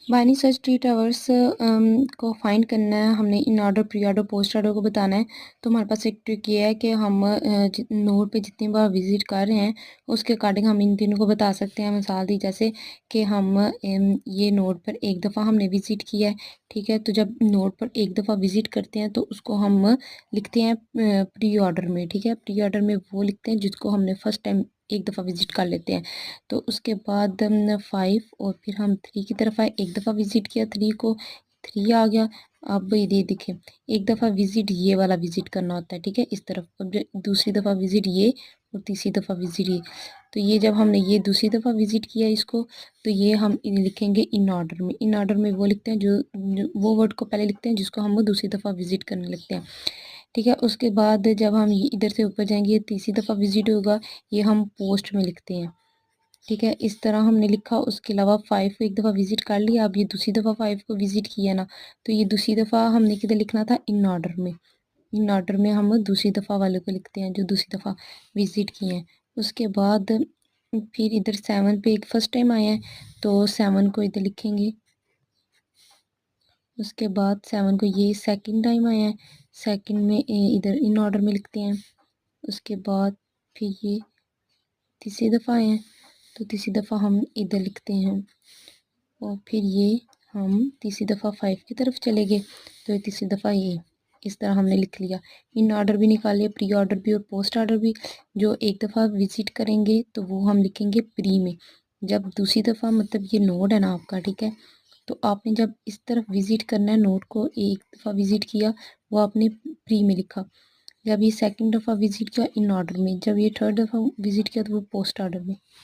Binary search tree towers को find करना है हमने, in order, pre order, post order को बताना है। तो हमारे पास एक ट्रिक ये है कि हम नोड पे जितनी बार विजिट कर रहे हैं उसके अकॉर्डिंग हम इन तीनों को बता सकते हैं। मिसाल दी जैसे कि हम ये नोड पर एक दफ़ा हमने विजिट किया है, ठीक है। तो जब नोड पर एक दफ़ा विजिट करते हैं तो उसको हम लिखते हैं प्री ऑर्डर में, ठीक है। प्री ऑर्डर में वो लिखते हैं जिसको हमने फर्स्ट टाइम एक दफ़ा विजिट कर लेते हैं। तो उसके बाद 5 और फिर हम 3 की तरफ आए, एक दफ़ा विजिट किया 3 को, 3 आ गया। अब ये देखें, एक दफ़ा विजिट ये वाला विजिट करना होता है, ठीक है, इस तरफ। अब दूसरी दफ़ा विजिट ये और तीसरी दफ़ा विजिट ये। तो ये जब हमने ये दूसरी दफ़ा विजिट किया इसको, तो ये हम लिखेंगे इन ऑर्डर में। इन ऑर्डर में वो लिखते हैं जो वो वर्ड को पहले लिखते हैं जिसको हम वो दूसरी दफ़ा विजिट करने लगते हैं, ठीक है। उसके बाद जब हम इधर से ऊपर जाएंगे, ये तीसरी दफ़ा विजिट होगा, ये हम पोस्ट में लिखते हैं, ठीक है। इस तरह हमने लिखा। उसके अलावा 5 को एक दफ़ा विजिट कर लिया, अब ये दूसरी दफ़ा 5 को विजिट किया ना, तो ये दूसरी दफ़ा हमने किधर लिखना था, इन ऑर्डर में। इन ऑर्डर में हम दूसरी दफ़ा वाले को लिखते हैं जो दूसरी दफ़ा विजिट किए हैं। उसके बाद फिर इधर 7 पे एक फ़र्स्ट टाइम आया है तो 7 को इधर लिखेंगे। उसके बाद 7 को ये सेकंड टाइम आया है, सेकंड में इधर इन ऑर्डर में लिखते हैं। उसके बाद फिर ये तीसरी दफ़ा आए हैं तो तीसरी दफ़ा हम इधर लिखते हैं। और फिर ये हम तीसरी दफ़ा 5 की तरफ चले गए तो ये तीसरी दफ़ा ये इस तरह हमने लिख लिया। इन ऑर्डर भी निकाल लिया, प्री ऑर्डर भी और पोस्ट ऑर्डर भी। जो एक दफ़ा विजिट करेंगे तो वो हम लिखेंगे प्री में। जब दूसरी दफ़ा मतलब ये नोड है ना आपका, ठीक है, तो आपने जब इस तरफ विजिट करना है नोड को, एक दफ़ा विजिट किया वो आपने प्री में लिखा। जब ये सेकंड दफ़ा विजिट किया इन ऑर्डर में, जब ये थर्ड दफ़ा विजिट किया तो वो पोस्ट ऑर्डर में।